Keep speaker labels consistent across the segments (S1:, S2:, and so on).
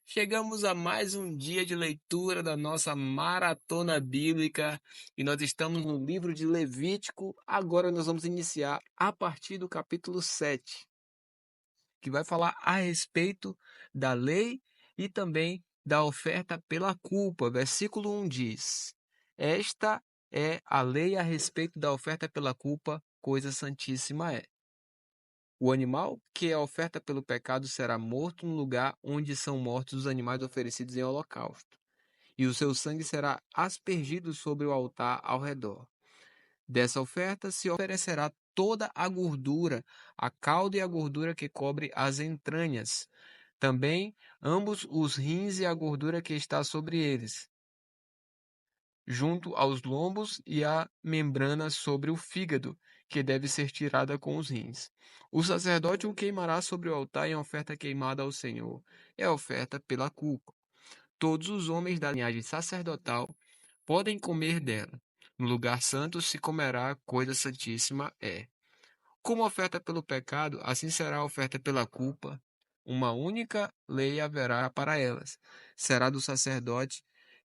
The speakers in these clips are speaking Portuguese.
S1: Chegamos a mais um dia de leitura da nossa maratona bíblica e nós estamos no livro de Levítico. Agora nós vamos iniciar a partir do capítulo 7, que vai falar a respeito da lei e também da oferta pela culpa. Versículo 1 diz: Esta é a lei a respeito da oferta pela culpa, coisa santíssima é. O animal que é oferta pelo pecado será morto no lugar onde são mortos os animais oferecidos em holocausto, e o seu sangue será aspergido sobre o altar ao redor. Dessa oferta se oferecerá toda a gordura, a cauda e a gordura que cobre as entranhas, também ambos os rins e a gordura que está sobre eles, junto aos lombos e a membrana sobre o fígado, que deve ser tirada com os rins. O sacerdote o queimará sobre o altar em oferta queimada ao Senhor. É oferta pela culpa. Todos os homens da linhagem sacerdotal podem comer dela. No lugar santo se comerá, coisa santíssima é. Como oferta pelo pecado, assim será a oferta pela culpa. Uma única lei haverá para elas. Será do sacerdote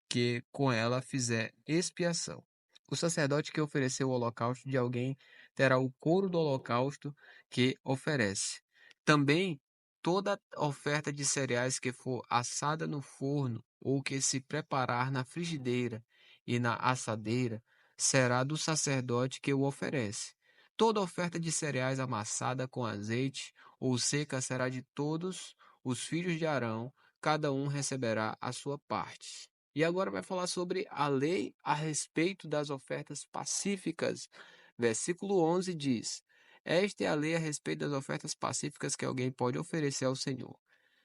S1: que com ela fizer expiação. O sacerdote que ofereceu o holocausto de alguém terá o couro do holocausto que oferece. Também toda oferta de cereais que for assada no forno ou que se preparar na frigideira e na assadeira será do sacerdote que o oferece. Toda oferta de cereais amassada com azeite ou seca será de todos os filhos de Arão, cada um receberá a sua parte. E agora vai falar sobre a lei a respeito das ofertas pacíficas. Versículo 11 diz: Esta é a lei a respeito das ofertas pacíficas que alguém pode oferecer ao Senhor.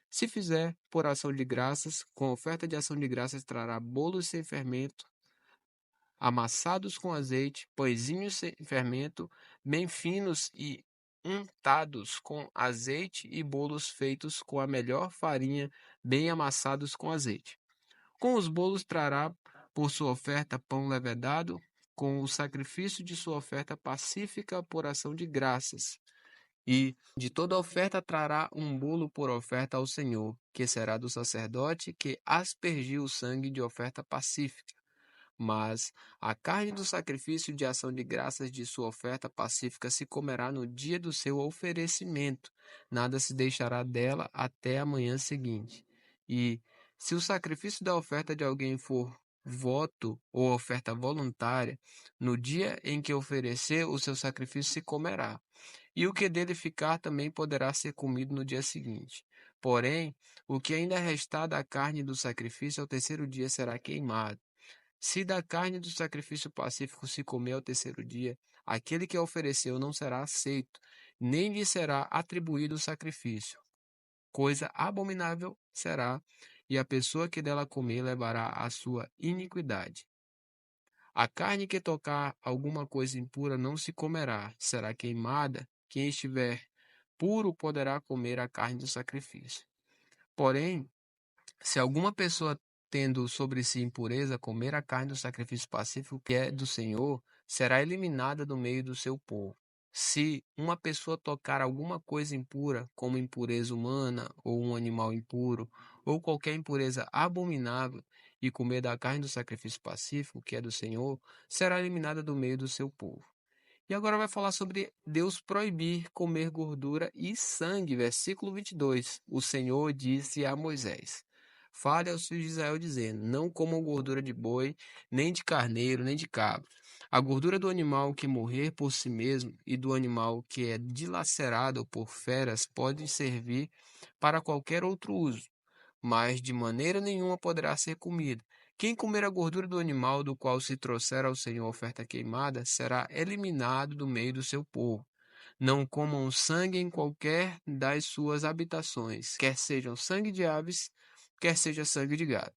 S1: Se fizer por ação de graças, com oferta de ação de graças trará bolos sem fermento, amassados com azeite, pãezinhos sem fermento, bem finos e untados com azeite, e bolos feitos com a melhor farinha, bem amassados com azeite. Com os bolos trará por sua oferta pão levedado, com o sacrifício de sua oferta pacífica por ação de graças. E de toda oferta trará um bolo por oferta ao Senhor, que será do sacerdote que aspergiu o sangue de oferta pacífica. Mas a carne do sacrifício de ação de graças de sua oferta pacífica se comerá no dia do seu oferecimento, nada se deixará dela até a manhã seguinte. E, se o sacrifício da oferta de alguém for voto ou oferta voluntária, no dia em que oferecer o seu sacrifício se comerá. E o que dele ficar também poderá ser comido no dia seguinte. Porém, o que ainda restar da carne do sacrifício ao terceiro dia será queimado. Se da carne do sacrifício pacífico se comer ao terceiro dia, aquele que a ofereceu não será aceito, nem lhe será atribuído o sacrifício. Coisa abominável será, e a pessoa que dela comer levará a sua iniquidade. A carne que tocar alguma coisa impura não se comerá, será queimada. Quem estiver puro poderá comer a carne do sacrifício. Porém, se alguma pessoa tendo sobre si impureza comer a carne do sacrifício pacífico que é do Senhor, será eliminada do meio do seu povo. Se uma pessoa tocar alguma coisa impura, como impureza humana, ou um animal impuro, ou qualquer impureza abominável, e comer da carne do sacrifício pacífico, que é do Senhor, será eliminada do meio do seu povo. E agora vai falar sobre Deus proibir comer gordura e sangue. Versículo 22. O Senhor disse a Moisés: Fale aos filhos de Israel, dizendo: Não comam gordura de boi, nem de carneiro, nem de cabra. A gordura do animal que morrer por si mesmo e do animal que é dilacerado por feras pode servir para qualquer outro uso, mas de maneira nenhuma poderá ser comida. Quem comer a gordura do animal do qual se trouxer ao Senhor oferta queimada será eliminado do meio do seu povo. Não comam sangue em qualquer das suas habitações, quer sejam sangue de aves, quer seja sangue de gado.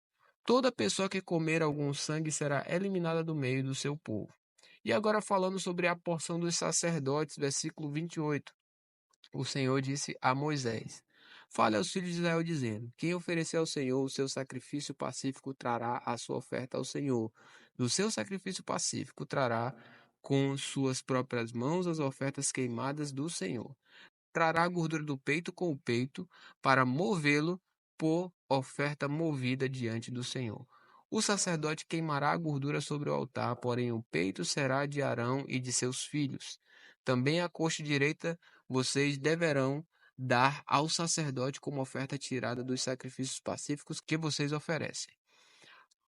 S1: Toda pessoa que comer algum sangue será eliminada do meio do seu povo. E agora falando sobre a porção dos sacerdotes, versículo 28. O Senhor disse a Moisés: Fale aos filhos de Israel, dizendo: Quem oferecer ao Senhor o seu sacrifício pacífico trará a sua oferta ao Senhor. Do seu sacrifício pacífico trará com suas próprias mãos as ofertas queimadas do Senhor. Trará a gordura do peito com o peito, para movê-lo por oferta movida diante do Senhor. O sacerdote queimará a gordura sobre o altar, porém o peito será de Arão e de seus filhos. Também a coxa direita vocês deverão dar ao sacerdote como oferta tirada dos sacrifícios pacíficos que vocês oferecem.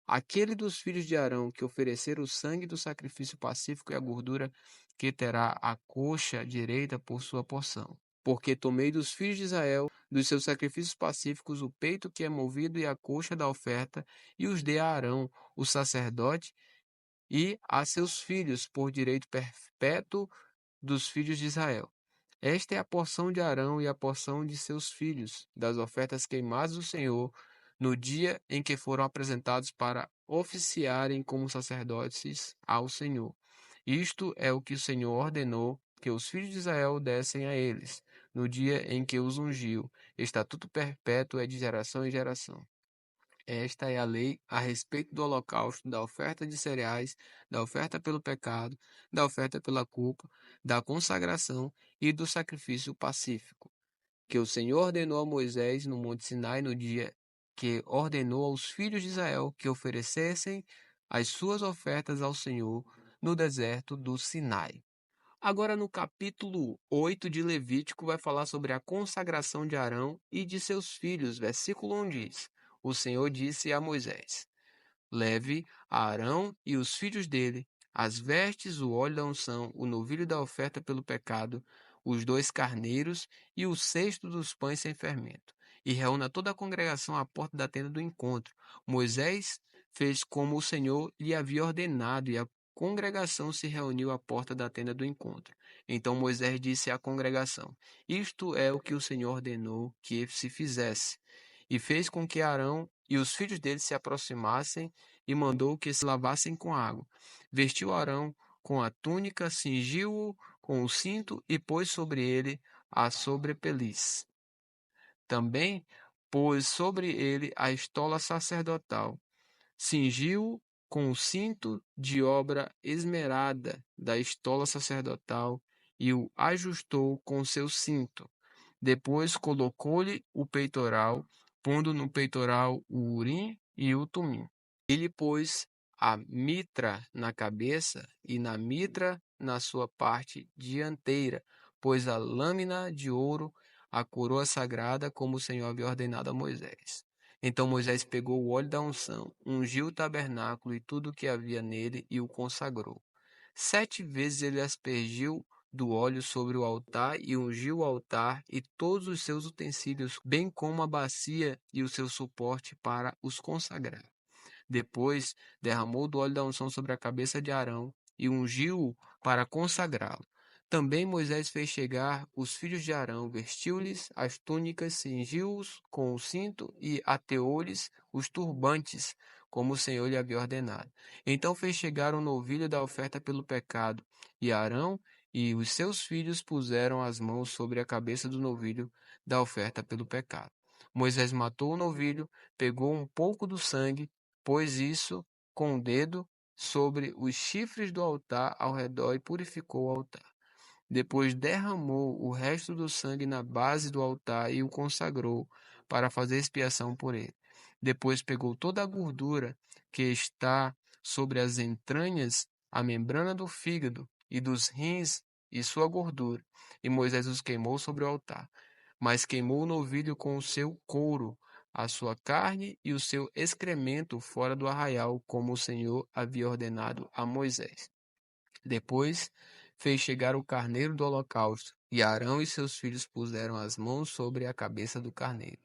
S1: Aquele dos filhos de Arão que oferecer o sangue do sacrifício pacífico e a gordura que terá a coxa direita por sua porção. Porque tomei dos filhos de Israel, dos seus sacrifícios pacíficos, o peito que é movido e a coxa da oferta, e os dei a Arão, o sacerdote, e a seus filhos, por direito perpétuo dos filhos de Israel. Esta é a porção de Arão e a porção de seus filhos, das ofertas queimadas do Senhor, no dia em que foram apresentados para oficiarem como sacerdotes ao Senhor. Isto é o que o Senhor ordenou que os filhos de Israel dessem a eles, no dia em que os ungiu. Estatuto perpétuo é de geração em geração. Esta é a lei a respeito do holocausto, da oferta de cereais, da oferta pelo pecado, da oferta pela culpa, da consagração e do sacrifício pacífico, que o Senhor ordenou a Moisés no Monte Sinai no dia que ordenou aos filhos de Israel que oferecessem as suas ofertas ao Senhor no deserto do Sinai. Agora, no capítulo 8 de Levítico, vai falar sobre a consagração de Arão e de seus filhos. Versículo 1 diz: O Senhor disse a Moisés: Leve a Arão e os filhos dele, as vestes, o óleo da unção, o novilho da oferta pelo pecado, os 2 carneiros e o cesto dos pães sem fermento. E reúna toda a congregação à porta da tenda do encontro. Moisés fez como o Senhor lhe havia ordenado, e a congregação se reuniu à porta da tenda do encontro. Então Moisés disse à congregação: Isto é o que o Senhor ordenou que se fizesse. E fez com que Arão e os filhos dele se aproximassem e mandou que se lavassem com água. Vestiu Arão com a túnica, cingiu-o com o cinto e pôs sobre ele a sobrepeliz. Também pôs sobre ele a estola sacerdotal. Cingiu-o com o cinto de obra esmerada da estola sacerdotal e o ajustou com seu cinto. Depois colocou-lhe o peitoral, pondo no peitoral o urim e o tumim. Ele pôs a mitra na cabeça e na mitra na sua parte dianteira, pôs a lâmina de ouro, a coroa sagrada, como o Senhor havia ordenado a Moisés. Então Moisés pegou o óleo da unção, ungiu o tabernáculo e tudo o que havia nele e o consagrou. 7 vezes ele aspergiu do óleo sobre o altar e ungiu o altar e todos os seus utensílios, bem como a bacia e o seu suporte para os consagrar. Depois derramou do óleo da unção sobre a cabeça de Arão e ungiu-o para consagrá-lo. Também Moisés fez chegar os filhos de Arão, vestiu-lhes as túnicas, cingiu-os com o cinto e ateou-lhes os turbantes, como o Senhor lhe havia ordenado. Então fez chegar o novilho da oferta pelo pecado, e Arão e os seus filhos puseram as mãos sobre a cabeça do novilho da oferta pelo pecado. Moisés matou o novilho, pegou um pouco do sangue, pôs isso com o dedo sobre os chifres do altar ao redor e purificou o altar. Depois derramou o resto do sangue na base do altar e o consagrou para fazer expiação por ele. Depois pegou toda a gordura que está sobre as entranhas, a membrana do fígado e dos rins e sua gordura, e Moisés os queimou sobre o altar. Mas queimou o novilho com o seu couro, a sua carne e o seu excremento fora do arraial, como o Senhor havia ordenado a Moisés. Depois fez chegar o carneiro do holocausto, e Arão e seus filhos puseram as mãos sobre a cabeça do carneiro.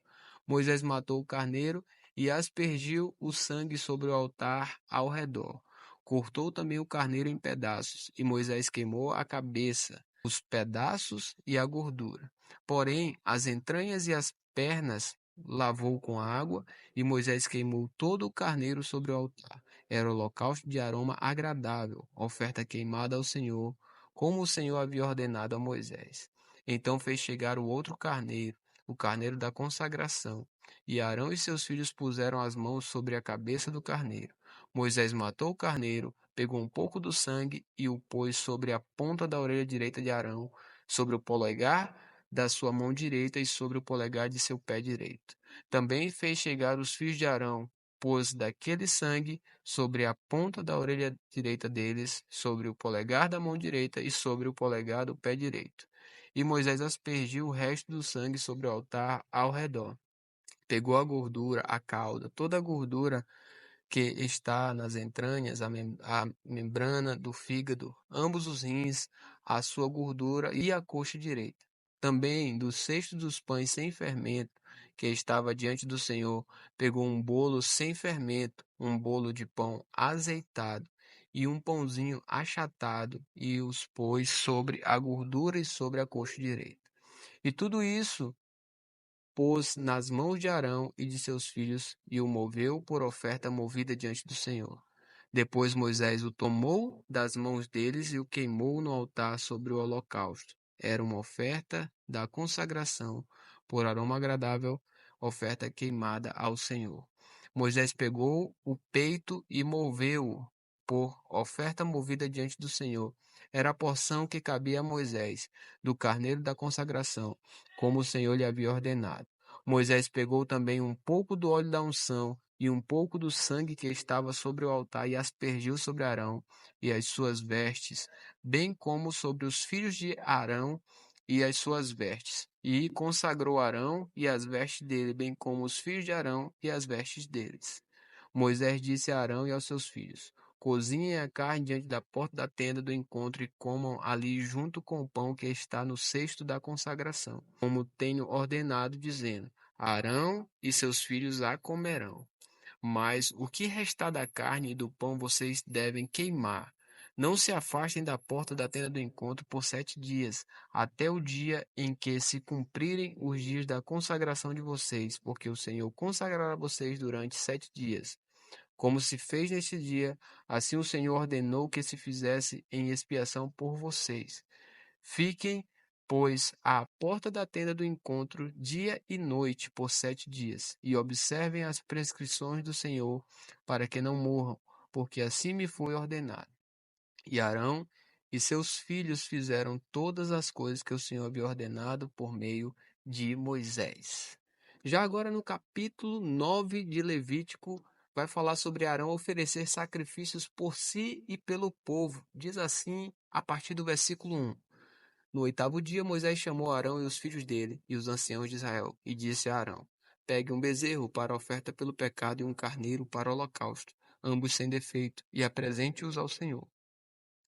S1: Moisés matou o carneiro e aspergiu o sangue sobre o altar ao redor. Cortou também o carneiro em pedaços, e Moisés queimou a cabeça, os pedaços e a gordura. Porém, as entranhas e as pernas lavou com água, e Moisés queimou todo o carneiro sobre o altar. Era holocausto de aroma agradável, oferta queimada ao Senhor, como o Senhor havia ordenado a Moisés. Então fez chegar o outro carneiro, o carneiro da consagração, e Arão e seus filhos puseram as mãos sobre a cabeça do carneiro. Moisés matou o carneiro, pegou um pouco do sangue e o pôs sobre a ponta da orelha direita de Arão, sobre o polegar da sua mão direita e sobre o polegar de seu pé direito. Também fez chegar os filhos de Arão, pôs daquele sangue sobre a ponta da orelha direita deles, sobre o polegar da mão direita e sobre o polegar do pé direito. E Moisés aspergiu o resto do sangue sobre o altar ao redor. Pegou a gordura, a cauda, toda a gordura que está nas entranhas, a membrana do fígado, ambos os rins, a sua gordura e a coxa direita. Também do cesto dos pães sem fermento, que estava diante do Senhor, pegou um bolo sem fermento, um bolo de pão azeitado e um pãozinho achatado, e os pôs sobre a gordura e sobre a coxa direita. E tudo isso pôs nas mãos de Arão e de seus filhos e o moveu por oferta movida diante do Senhor. Depois Moisés o tomou das mãos deles e o queimou no altar sobre o holocausto. Era uma oferta da consagração por aroma agradável, oferta queimada ao Senhor. Moisés pegou o peito e moveu-o por oferta movida diante do Senhor. Era a porção que cabia a Moisés, do carneiro da consagração, como o Senhor lhe havia ordenado. Moisés pegou também um pouco do óleo da unção e um pouco do sangue que estava sobre o altar e aspergiu sobre Arão e as suas vestes, bem como sobre os filhos de Arão e as suas vestes. E consagrou Arão e as vestes dele, bem como os filhos de Arão e as vestes deles. Moisés disse a Arão e aos seus filhos: Cozinhem a carne diante da porta da tenda do encontro e comam ali junto com o pão que está no cesto da consagração, como tenho ordenado, dizendo: Arão e seus filhos a comerão. Mas o que restar da carne e do pão vocês devem queimar. Não se afastem da porta da tenda do encontro por 7 dias, até o dia em que se cumprirem os dias da consagração de vocês, porque o Senhor consagrará vocês durante 7 dias. Como se fez neste dia, assim o Senhor ordenou que se fizesse em expiação por vocês. Fiquem, pois, à porta da tenda do encontro dia e noite por 7 dias, e observem as prescrições do Senhor, para que não morram, porque assim me foi ordenado. E Arão e seus filhos fizeram todas as coisas que o Senhor havia ordenado por meio de Moisés. Já agora no capítulo 9 de Levítico, vai falar sobre Arão oferecer sacrifícios por si e pelo povo. Diz assim a partir do versículo 1. No 8º dia, Moisés chamou Arão e os filhos dele e os anciãos de Israel, e disse a Arão: Pegue um bezerro para a oferta pelo pecado e um carneiro para o holocausto, ambos sem defeito, e apresente-os ao Senhor.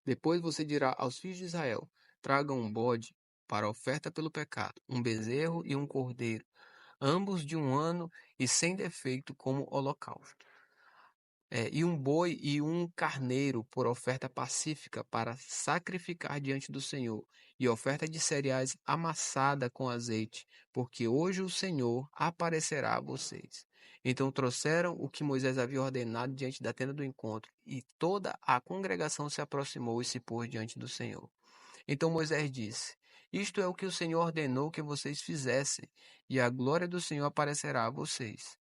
S1: Depois você dirá aos filhos de Israel: Tragam um bode para a oferta pelo pecado, um bezerro e um cordeiro, ambos de 1 ano e sem defeito, como holocausto. E um boi e um carneiro por oferta pacífica para sacrificar diante do Senhor, e oferta de cereais amassada com azeite, porque hoje o Senhor aparecerá a vocês. Então trouxeram o que Moisés havia ordenado diante da tenda do encontro, e toda a congregação se aproximou e se pôs diante do Senhor. Então Moisés disse: Isto é o que o Senhor ordenou que vocês fizessem, e a glória do Senhor aparecerá a vocês.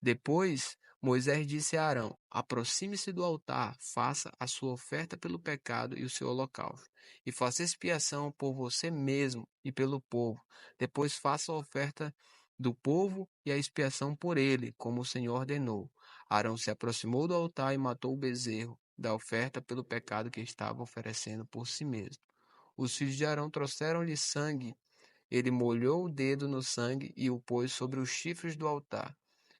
S1: Depois Moisés disse a Arão: Aproxime-se do altar, faça a sua oferta pelo pecado e o seu holocausto, e faça expiação por você mesmo e pelo povo. Depois faça a oferta do povo e a expiação por ele, como o Senhor ordenou. Arão se aproximou do altar e matou o bezerro da oferta pelo pecado que estava oferecendo por si mesmo. Os filhos de Arão trouxeram-lhe sangue. Ele molhou o dedo no sangue e o pôs sobre os chifres do altar,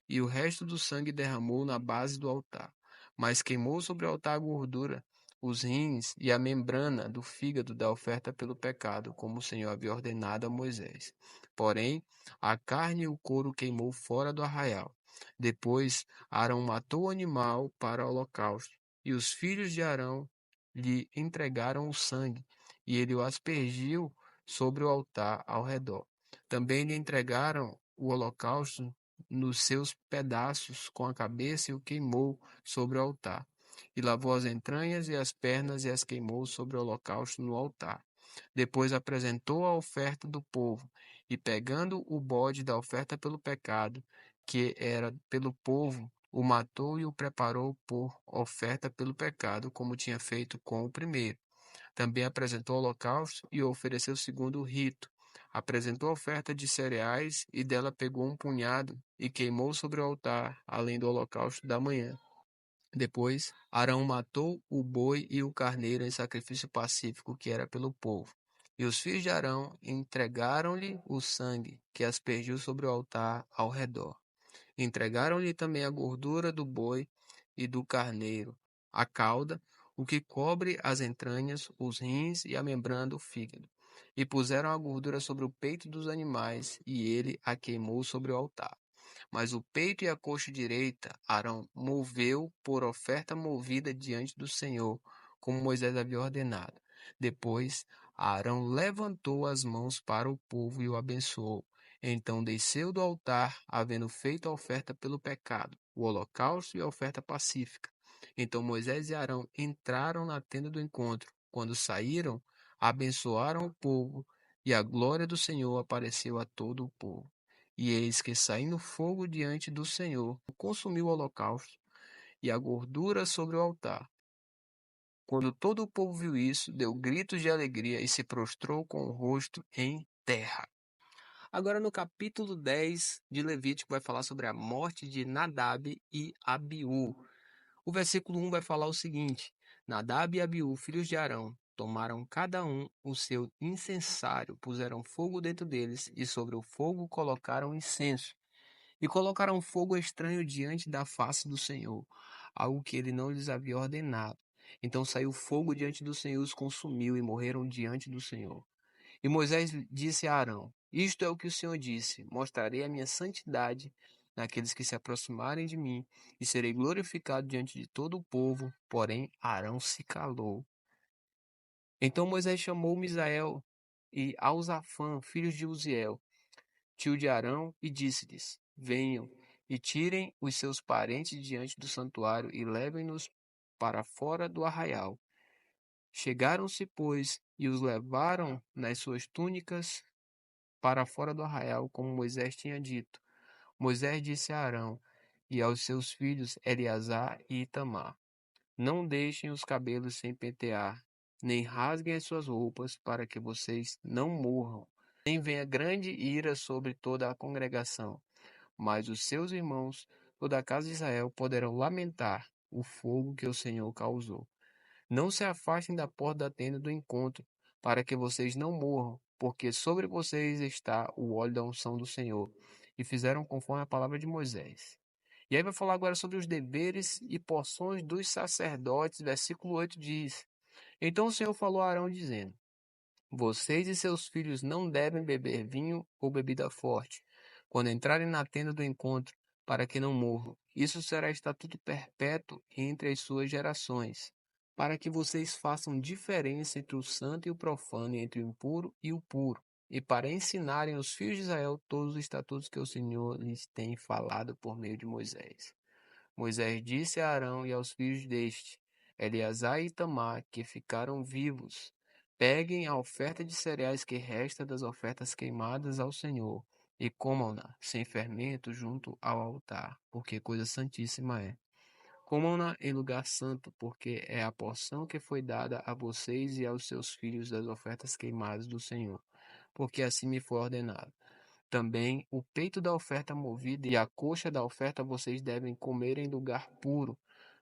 S1: e o resto do sangue derramou na base do altar. Mas queimou sobre o altar a gordura, os rins e a membrana do fígado da oferta pelo pecado, como o Senhor havia ordenado a Moisés. Porém, a carne e o couro queimou fora do arraial. Depois, Arão matou o animal para o holocausto, e os filhos de Arão lhe entregaram o sangue, e ele o aspergiu sobre o altar ao redor. Também lhe entregaram o holocausto nos seus pedaços com a cabeça e o queimou sobre o altar. E lavou as entranhas e as pernas e as queimou sobre o holocausto no altar. Depois apresentou a oferta do povo, e pegando o bode da oferta pelo pecado, que era pelo povo, o matou e o preparou por oferta pelo pecado, como tinha feito com o primeiro. Também apresentou o holocausto e o ofereceu segundo o rito. Apresentou a oferta de cereais e dela pegou um punhado e queimou sobre o altar, além do holocausto da manhã. Depois, Arão matou o boi e o carneiro em sacrifício pacífico que era pelo povo. E os filhos de Arão entregaram-lhe o sangue que aspergiu sobre o altar ao redor. Entregaram-lhe também a gordura do boi e do carneiro, a cauda, o que cobre as entranhas, os rins e a membrana do fígado. E puseram a gordura sobre o peito dos animais, e ele a queimou sobre o altar. Mas o peito e a coxa direita Arão moveu por oferta movida diante do Senhor, como Moisés havia ordenado. Depois, Arão levantou as mãos para o povo e o abençoou. Então desceu do altar, havendo feito a oferta pelo pecado, o holocausto e a oferta pacífica. Então Moisés e Arão entraram na tenda do encontro. Quando saíram, abençoaram o povo, e a glória do Senhor apareceu a todo o povo. E eis que saindo fogo diante do Senhor, consumiu o holocausto e a gordura sobre o altar. Quando todo o povo viu isso, deu gritos de alegria e se prostrou com o rosto em terra. Agora no capítulo 10 de Levítico vai falar sobre a morte de Nadab e Abiú. O versículo 1 vai falar o seguinte: Nadab e Abiú, filhos de Arão, tomaram cada um o seu incensário, puseram fogo dentro deles e sobre o fogo colocaram incenso. E colocaram fogo estranho diante da face do Senhor, algo que ele não lhes havia ordenado. Então saiu fogo diante do Senhor, os consumiu e morreram diante do Senhor. E Moisés disse a Arão: Isto é o que o Senhor disse: Mostrarei a minha santidade naqueles que se aproximarem de mim, e serei glorificado diante de todo o povo. Porém, Arão se calou. Então Moisés chamou Misael e Alzafã, filhos de Uziel, tio de Arão, e disse-lhes: Venham e tirem os seus parentes diante do santuário e levem-nos para fora do arraial. Chegaram-se, pois, e os levaram nas suas túnicas para fora do arraial, como Moisés tinha dito. Moisés disse a Arão e aos seus filhos Eleazar e Itamar: Não deixem os cabelos sem pentear, nem rasguem as suas roupas, para que vocês não morram, nem venha grande ira sobre toda a congregação. Mas os seus irmãos, toda a casa de Israel, poderão lamentar o fogo que o Senhor causou. Não se afastem da porta da tenda do encontro, para que vocês não morram, porque sobre vocês está o óleo da unção do Senhor. E fizeram conforme a palavra de Moisés. E aí vai falar agora sobre os deveres e porções dos sacerdotes. Versículo 8 diz: Então o Senhor falou a Arão, dizendo: Vocês e seus filhos não devem beber vinho ou bebida forte, quando entrarem na tenda do encontro, para que não morram. Isso será estatuto perpétuo entre as suas gerações, para que vocês façam diferença entre o santo e o profano, entre o impuro e o puro, e para ensinarem aos filhos de Israel todos os estatutos que o Senhor lhes tem falado por meio de Moisés. Moisés disse a Arão e aos filhos deste, Eleazar e Itamar, que ficaram vivos: Peguem a oferta de cereais que resta das ofertas queimadas ao Senhor, e comam-na sem fermento junto ao altar, porque coisa santíssima é. Comam-na em lugar santo, porque é a porção que foi dada a vocês e aos seus filhos das ofertas queimadas do Senhor, porque assim me foi ordenado. Também o peito da oferta movida e a coxa da oferta vocês devem comer em lugar puro,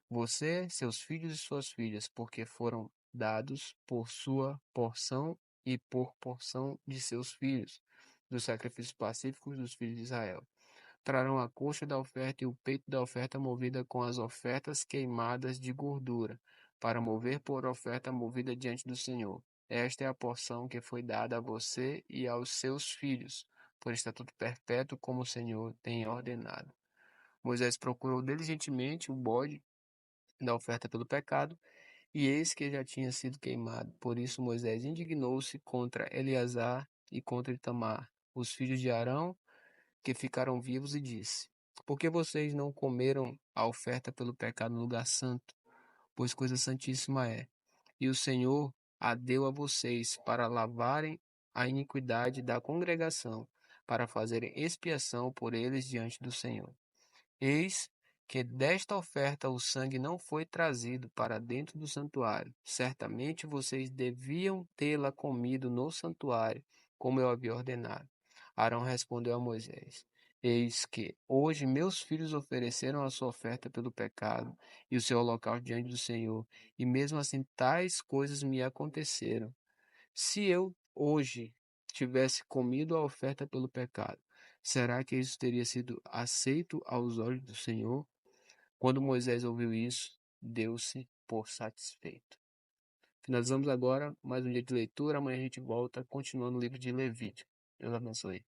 S1: você, seus filhos e suas filhas, porque foram dados por sua porção e por porção de seus filhos, dos sacrifícios pacíficos dos filhos de Israel. Trarão a coxa da oferta e o peito da oferta movida com as ofertas queimadas de gordura, para mover por oferta movida diante do Senhor. Esta é a porção que foi dada a você e aos seus filhos, por estatuto perpétuo, como o Senhor tem ordenado. Moisés procurou diligentemente o bode da oferta pelo pecado, e eis que já tinha sido queimado. Por isso Moisés indignou-se contra Eleazar e contra Itamar, os filhos de Arão, que ficaram vivos, e disse: Por que vocês não comeram a oferta pelo pecado no lugar santo? Pois coisa santíssima é. E o Senhor a deu a vocês para lavarem a iniquidade da congregação, para fazerem expiação por eles diante do Senhor. Eis que desta oferta o sangue não foi trazido para dentro do santuário. Certamente vocês deviam tê-la comido no santuário, como eu havia ordenado. Arão respondeu a Moisés: Eis que hoje meus filhos ofereceram a sua oferta pelo pecado e o seu holocausto diante do Senhor, e mesmo assim tais coisas me aconteceram. Se eu hoje tivesse comido a oferta pelo pecado, será que isso teria sido aceito aos olhos do Senhor? Quando Moisés ouviu isso, deu-se por satisfeito. Finalizamos agora mais um dia de leitura. Amanhã a gente volta continuando o livro de Levítico. Deus abençoe.